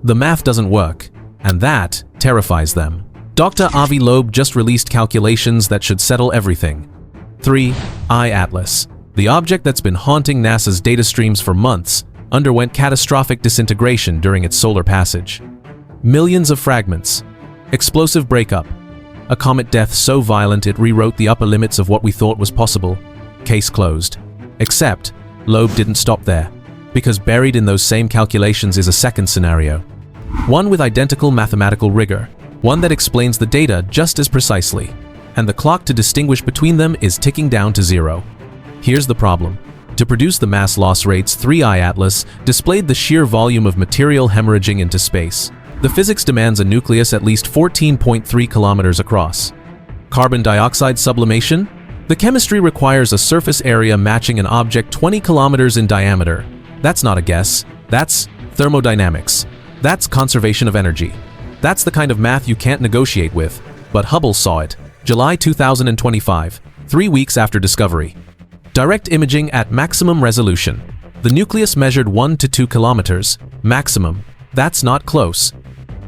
The math doesn't work, and that terrifies them. Dr. Avi Loeb just released calculations that should settle everything. 3. I Atlas. The object that's been haunting NASA's data streams for months underwent catastrophic disintegration during its solar passage. Millions of fragments. Explosive breakup. A comet death so violent it rewrote the upper limits of what we thought was possible. Case closed. Except, Loeb didn't stop there, because buried in those same calculations is a second scenario. One with identical mathematical rigor, one that explains the data just as precisely, and the clock to distinguish between them is ticking down to zero. Here's the problem. To produce the mass loss rates, 3I Atlas displayed the sheer volume of material hemorrhaging into space. The physics demands a nucleus at least 14.3 kilometers across. Carbon dioxide sublimation? The chemistry requires a surface area matching an object 20 kilometers in diameter. That's not a guess. That's thermodynamics. That's conservation of energy. That's the kind of math you can't negotiate with. But Hubble saw it. July 2025, 3 weeks after discovery. Direct imaging at maximum resolution. The nucleus measured 1 to 2 kilometers. Maximum. That's not close.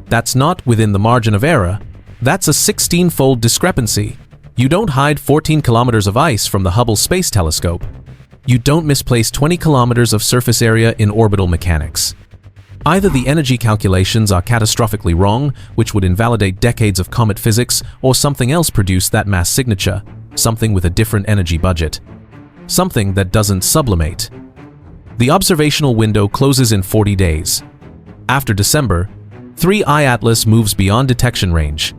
That's not within the margin of error. That's a 16-fold discrepancy. You don't hide 14 kilometers of ice from the Hubble Space Telescope. You don't misplace 20 kilometers of surface area in orbital mechanics. Either the energy calculations are catastrophically wrong, which would invalidate decades of comet physics, or something else produced that mass signature, something with a different energy budget. Something that doesn't sublimate. The observational window closes in 40 days. After December, 3I Atlas moves beyond detection range.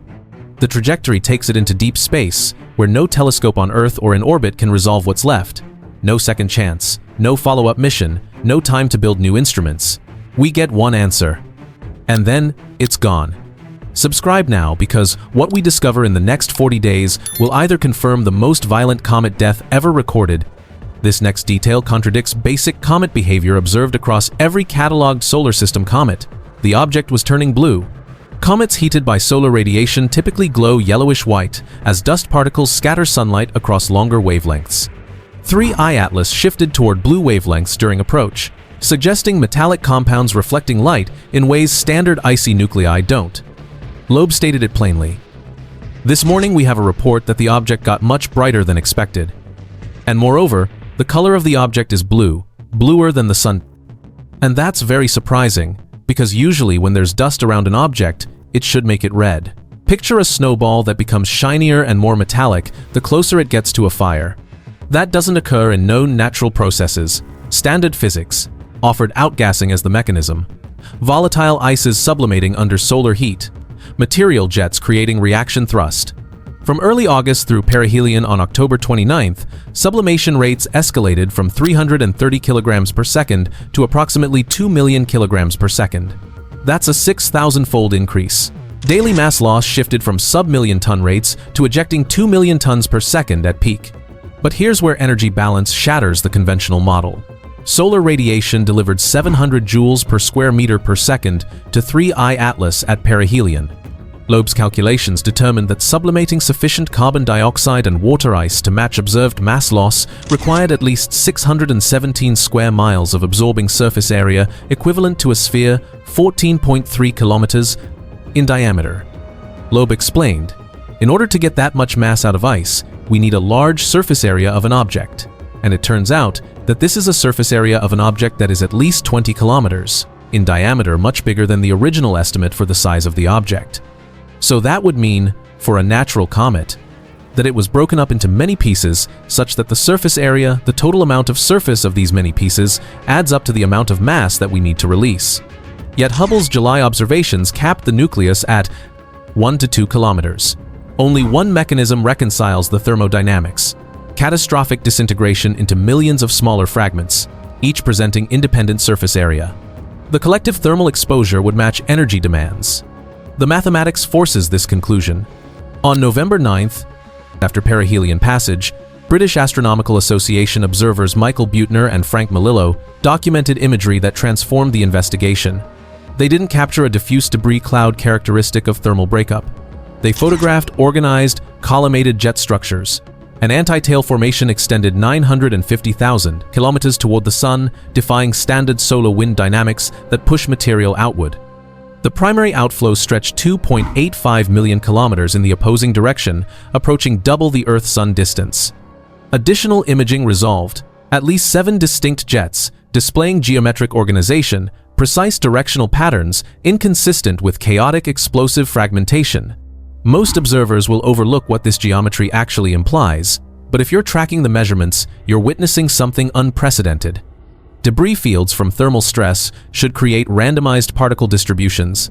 The trajectory takes it into deep space, where no telescope on Earth or in orbit can resolve what's left. No second chance, no follow-up mission, no time to build new instruments. We get one answer. And then, it's gone. Subscribe now, because what we discover in the next 40 days will either confirm the most violent comet death ever recorded. This next detail contradicts basic comet behavior observed across every cataloged solar system comet. The object was turning blue. Comets heated by solar radiation typically glow yellowish-white as dust particles scatter sunlight across longer wavelengths. 3I Atlas shifted toward blue wavelengths during approach, suggesting metallic compounds reflecting light in ways standard icy nuclei don't. Loeb stated it plainly. This morning we have a report that the object got much brighter than expected. And moreover, the color of the object is blue, bluer than the sun. And that's very surprising, because usually when there's dust around an object, it should make it red. Picture a snowball that becomes shinier and more metallic the closer it gets to a fire. That doesn't occur in known natural processes. Standard physics offered outgassing as the mechanism. Volatile ices sublimating under solar heat. Material jets creating reaction thrust. From early August through perihelion on October 29th, sublimation rates escalated from 330 kilograms per second to approximately 2 million kilograms per second. That's a 6,000-fold increase. Daily mass loss shifted from sub-million ton rates to ejecting 2 million tons per second at peak. But here's where energy balance shatters the conventional model. Solar radiation delivered 700 joules per square meter per second to 3I Atlas at perihelion. Loeb's calculations determined that sublimating sufficient carbon dioxide and water ice to match observed mass loss required at least 617 square miles of absorbing surface area equivalent to a sphere 14.3 kilometers in diameter. Loeb explained, in order to get that much mass out of ice, we need a large surface area of an object. And it turns out that this is a surface area of an object that is at least 20 kilometers in diameter, much bigger than the original estimate for the size of the object. So that would mean, for a natural comet, that it was broken up into many pieces such that the surface area, the total amount of surface of these many pieces, adds up to the amount of mass that we need to release. Yet Hubble's July observations capped the nucleus at 1 to 2 kilometers. Only one mechanism reconciles the thermodynamics: catastrophic disintegration into millions of smaller fragments, each presenting independent surface area. The collective thermal exposure would match energy demands. The mathematics forces this conclusion. On November 9th, after perihelion passage, British Astronomical Association observers Michael Buettner and Frank Melillo documented imagery that transformed the investigation. They didn't capture a diffuse debris cloud characteristic of thermal breakup. They photographed organized, collimated jet structures. An anti-tail formation extended 950,000 kilometers toward the sun, defying standard solar wind dynamics that push material outward. The primary outflow stretched 2.85 million kilometers in the opposing direction, approaching double the Earth-Sun distance. Additional imaging resolved at least 7 distinct jets, displaying geometric organization, precise directional patterns inconsistent with chaotic explosive fragmentation. Most observers will overlook what this geometry actually implies, but if you're tracking the measurements, you're witnessing something unprecedented. Debris fields from thermal stress should create randomized particle distributions.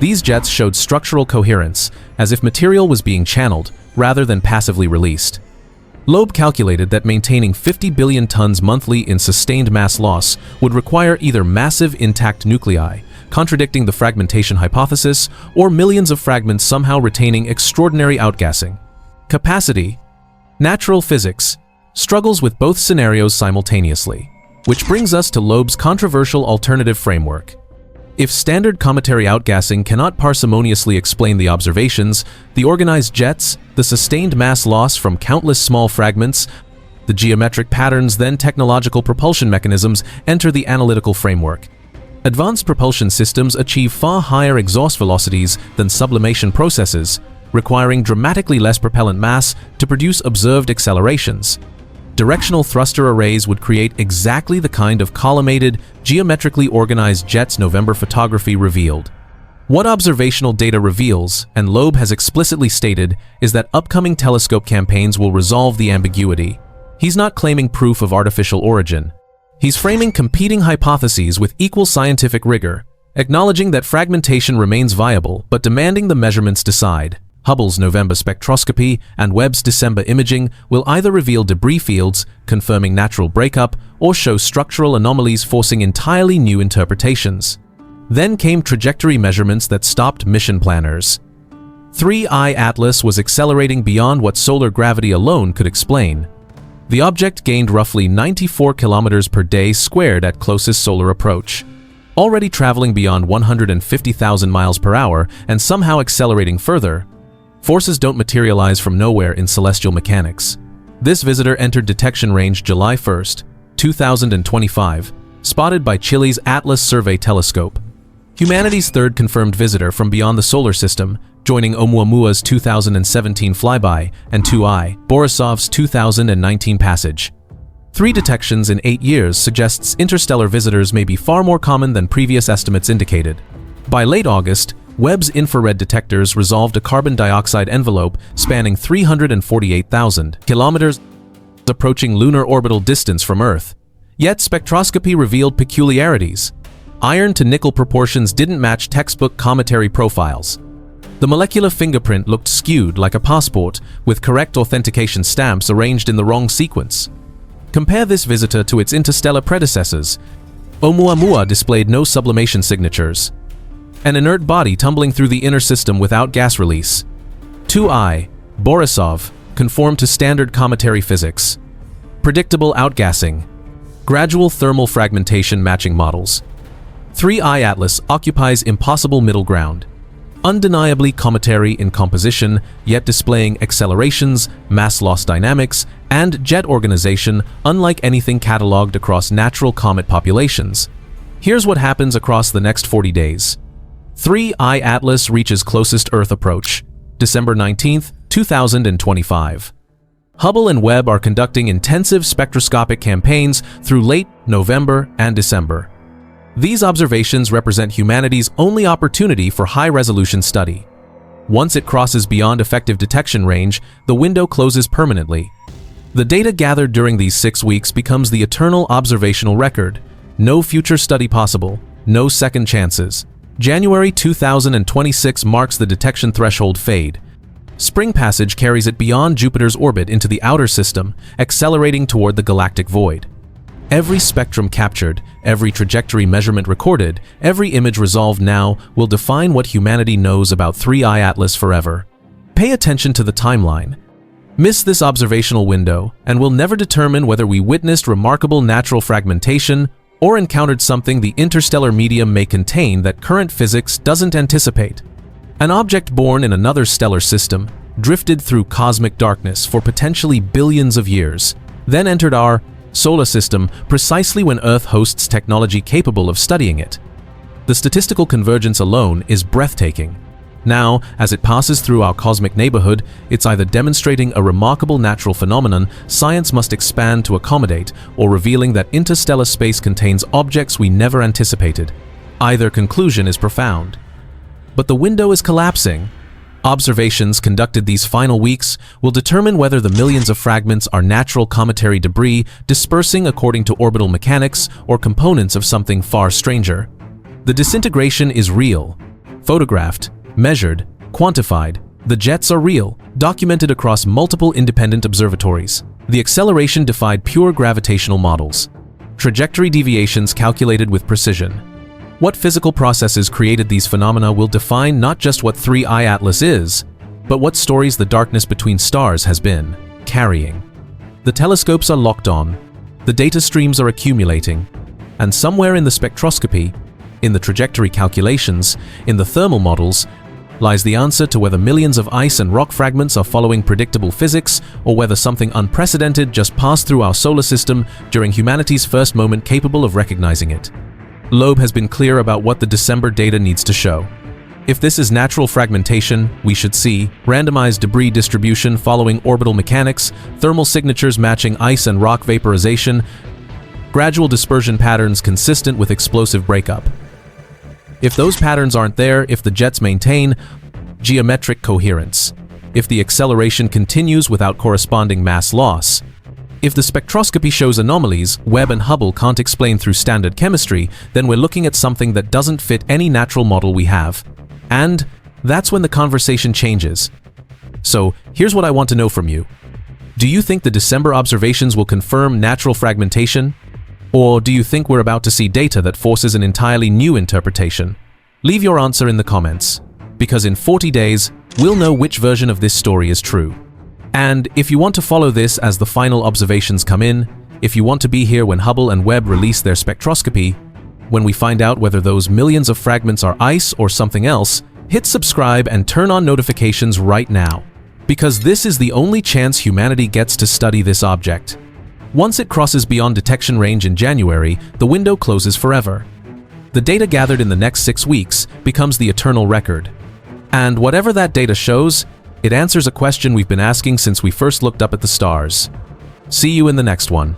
These jets showed structural coherence, as if material was being channeled rather than passively released. Loeb calculated that maintaining 50 billion tons monthly in sustained mass loss would require either massive intact nuclei, contradicting the fragmentation hypothesis, or millions of fragments somehow retaining extraordinary outgassing. Capacity. Natural physics struggles with both scenarios simultaneously, which brings us to Loeb's controversial alternative framework. If standard cometary outgassing cannot parsimoniously explain the observations, the organized jets, the sustained mass loss from countless small fragments, the geometric patterns, then technological propulsion mechanisms enter the analytical framework. Advanced propulsion systems achieve far higher exhaust velocities than sublimation processes, requiring dramatically less propellant mass to produce observed accelerations. Directional thruster arrays would create exactly the kind of collimated, geometrically organized jets November photography revealed. What observational data reveals, and Loeb has explicitly stated, is that upcoming telescope campaigns will resolve the ambiguity. He's not claiming proof of artificial origin. He's framing competing hypotheses with equal scientific rigor, acknowledging that fragmentation remains viable but demanding the measurements decide. Hubble's November spectroscopy and Webb's December imaging will either reveal debris fields, confirming natural breakup, or show structural anomalies forcing entirely new interpretations. Then came trajectory measurements that stopped mission planners. 3I Atlas was accelerating beyond what solar gravity alone could explain. The object gained roughly 94 kilometers per day squared at closest solar approach. Already traveling beyond 150,000 miles per hour and somehow accelerating further, forces don't materialize from nowhere in celestial mechanics. This visitor entered detection range July 1, 2025, spotted by Chile's Atlas Survey Telescope. Humanity's third confirmed visitor from beyond the solar system, joining Oumuamua's 2017 flyby and 2I, Borisov's 2019 passage. 3 detections in 8 years suggests interstellar visitors may be far more common than previous estimates indicated. By late August, Webb's infrared detectors resolved a carbon dioxide envelope spanning 348,000 kilometers, approaching lunar orbital distance from Earth. Yet spectroscopy revealed peculiarities. Iron to nickel proportions didn't match textbook cometary profiles. The molecular fingerprint looked skewed like a passport, with correct authentication stamps arranged in the wrong sequence. Compare this visitor to its interstellar predecessors. Oumuamua displayed no sublimation signatures. An inert body tumbling through the inner system without gas release. 2I, Borisov, conformed to standard cometary physics. Predictable outgassing. Gradual thermal fragmentation matching models. 3I Atlas occupies impossible middle ground. Undeniably cometary in composition, yet displaying accelerations, mass loss dynamics, and jet organization unlike anything catalogued across natural comet populations. Here's what happens across the next 40 days. 3I Atlas reaches closest Earth approach, December 19, 2025. Hubble and Webb are conducting intensive spectroscopic campaigns through late November and December. These observations represent humanity's only opportunity for high-resolution study. Once it crosses beyond effective detection range, the window closes permanently. The data gathered during these 6 weeks becomes the eternal observational record. No future study possible, no second chances. January 2026 marks the detection threshold fade. Spring passage carries it beyond Jupiter's orbit into the outer system, accelerating toward the galactic void. Every spectrum captured, every trajectory measurement recorded, every image resolved now will define what humanity knows about 3I Atlas forever. Pay attention to the timeline. Miss this observational window, and we'll never determine whether we witnessed remarkable natural fragmentation or encountered something the interstellar medium may contain that current physics doesn't anticipate. An object born in another stellar system, drifted through cosmic darkness for potentially billions of years, then entered our solar system precisely when Earth hosts technology capable of studying it. The statistical convergence alone is breathtaking. Now, as it passes through our cosmic neighborhood, it's either demonstrating a remarkable natural phenomenon science must expand to accommodate, or revealing that interstellar space contains objects we never anticipated. Either conclusion is profound. But the window is collapsing. Observations conducted these final weeks will determine whether the millions of fragments are natural cometary debris dispersing according to orbital mechanics or components of something far stranger. The disintegration is real. Photographed, measured, quantified, the jets are real, documented across multiple independent observatories. The acceleration defied pure gravitational models. Trajectory deviations calculated with precision. What physical processes created these phenomena will define not just what 3I Atlas is, but what stories the darkness between stars has been carrying. The telescopes are locked on, the data streams are accumulating, and somewhere in the spectroscopy, in the trajectory calculations, in the thermal models, lies the answer to whether millions of ice and rock fragments are following predictable physics, or whether something unprecedented just passed through our solar system during humanity's first moment capable of recognizing it. Loeb has been clear about what the December data needs to show. If this is natural fragmentation, we should see randomized debris distribution following orbital mechanics, thermal signatures matching ice and rock vaporization, gradual dispersion patterns consistent with explosive breakup. If those patterns aren't there, if the jets maintain geometric coherence, if the acceleration continues without corresponding mass loss, if the spectroscopy shows anomalies Webb and Hubble can't explain through standard chemistry, then we're looking at something that doesn't fit any natural model we have. And that's when the conversation changes. So here's what I want to know from you. Do you think the December observations will confirm natural fragmentation? Or do you think we're about to see data that forces an entirely new interpretation? Leave your answer in the comments, because in 40 days, we'll know which version of this story is true. And if you want to follow this as the final observations come in, if you want to be here when Hubble and Webb release their spectroscopy, when we find out whether those millions of fragments are ice or something else, hit subscribe and turn on notifications right now, because this is the only chance humanity gets to study this object. Once it crosses beyond detection range in January, the window closes forever. The data gathered in the next 6 weeks becomes the eternal record. And whatever that data shows, it answers a question we've been asking since we first looked up at the stars. See you in the next one.